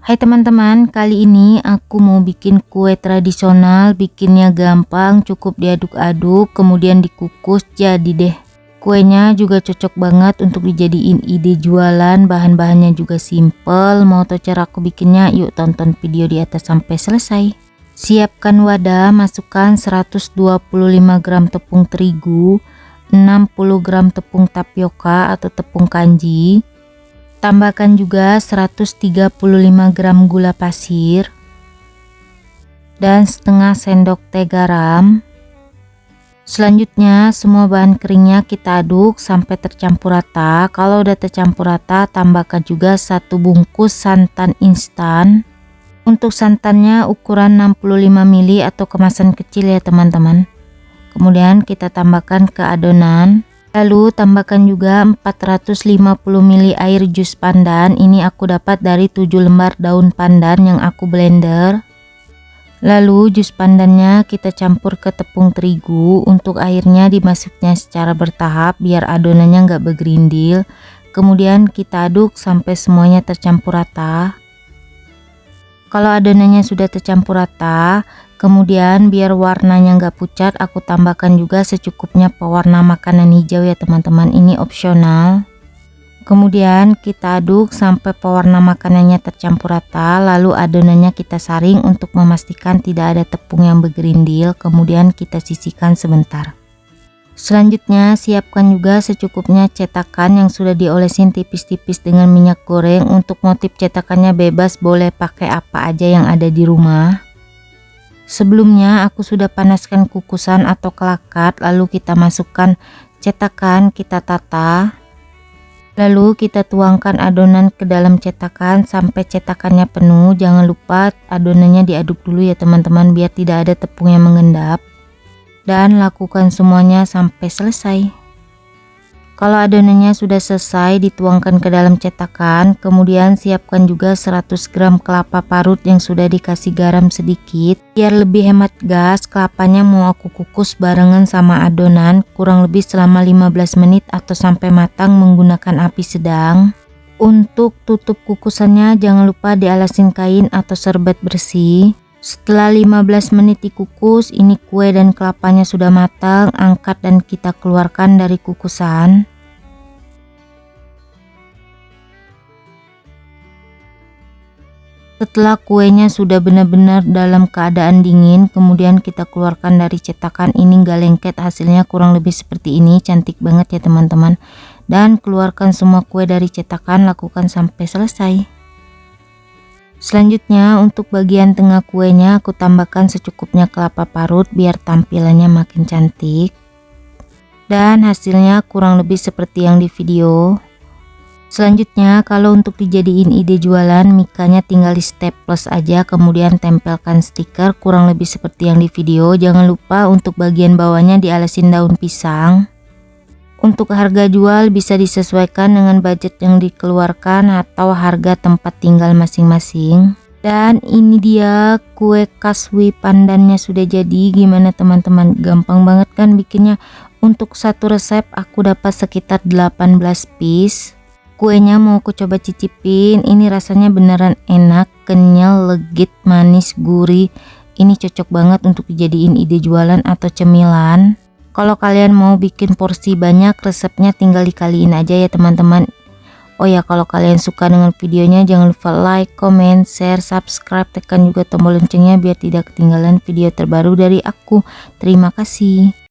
Hai teman-teman, kali ini aku mau bikin kue tradisional. Bikinnya gampang, cukup diaduk-aduk kemudian dikukus, jadi deh. Kuenya juga cocok banget untuk dijadiin ide jualan. Bahan-bahannya juga simple. Mau tahu cara aku bikinnya? Yuk tonton video di atas sampai selesai. Siapkan wadah, masukkan 125 gram tepung terigu, 60 gram tepung tapioka atau tepung kanji. Tambahkan juga 135 gram gula pasir dan setengah sendok teh garam. Selanjutnya semua bahan keringnya kita aduk sampai tercampur rata. Kalau udah tercampur rata, tambahkan juga 1 bungkus santan instan. Untuk santannya ukuran 65 ml atau kemasan kecil ya teman-teman. Kemudian kita tambahkan ke adonan. Lalu tambahkan juga 450 ml air jus pandan. Ini aku dapat dari 7 lembar daun pandan yang aku blender. Lalu jus pandannya kita campur ke tepung terigu. Untuk airnya dimasuknya secara bertahap biar adonannya nggak bergerindil. Kemudian kita aduk sampai semuanya tercampur rata. Kalau adonannya sudah tercampur rata, kemudian biar warnanya nggak pucat, aku tambahkan juga secukupnya pewarna makanan hijau ya teman-teman, ini opsional. Kemudian kita aduk sampai pewarna makanannya tercampur rata, lalu adonannya kita saring untuk memastikan tidak ada tepung yang bergerindil, kemudian kita sisihkan sebentar. Selanjutnya siapkan juga secukupnya cetakan yang sudah diolesin tipis-tipis dengan minyak goreng. Untuk motif cetakannya bebas, boleh pakai apa aja yang ada di rumah. Sebelumnya aku sudah panaskan kukusan atau kelakat, lalu kita masukkan cetakan, kita tata. Lalu kita tuangkan adonan ke dalam cetakan sampai cetakannya penuh. Jangan lupa adonannya diaduk dulu ya teman-teman biar tidak ada tepung yang mengendap. Dan lakukan semuanya sampai selesai. Kalau adonannya sudah selesai, dituangkan ke dalam cetakan. Kemudian siapkan juga 100 gram kelapa parut yang sudah dikasih garam sedikit. Biar lebih hemat gas, kelapanya mau aku kukus barengan sama adonan kurang lebih selama 15 menit atau sampai matang menggunakan api sedang. Untuk tutup kukusannya jangan lupa dialasin kain atau serbet bersih. Setelah 15 menit dikukus, ini kue dan kelapanya sudah matang. Angkat dan kita keluarkan dari kukusan. Setelah kuenya sudah benar-benar dalam keadaan dingin, kemudian kita keluarkan dari cetakan. Ini gak lengket, hasilnya kurang lebih seperti ini. Cantik banget ya teman-teman. Dan keluarkan semua kue dari cetakan, lakukan sampai selesai. Selanjutnya untuk bagian tengah kuenya aku tambahkan secukupnya kelapa parut biar tampilannya makin cantik. Dan hasilnya kurang lebih seperti yang di video. Selanjutnya kalau untuk dijadiin ide jualan, mikanya tinggal di staples aja, kemudian tempelkan stiker kurang lebih seperti yang di video. Jangan lupa untuk bagian bawahnya dialasin daun pisang. Untuk harga jual bisa disesuaikan dengan budget yang dikeluarkan atau harga tempat tinggal masing-masing. Dan ini dia kue kaswi pandannya sudah jadi. Gimana teman-teman? Gampang banget kan bikinnya? Untuk satu resep aku dapat sekitar 18 piece. Kuenya mau aku coba cicipin. Ini rasanya beneran enak, kenyal, legit, manis, gurih. Ini cocok banget untuk dijadiin ide jualan atau cemilan. Kalau kalian mau bikin porsi banyak, resepnya tinggal dikaliin aja ya teman-teman. Oh ya, kalau kalian suka dengan videonya jangan lupa like, comment, share, subscribe, tekan juga tombol loncengnya biar tidak ketinggalan video terbaru dari aku. Terima kasih.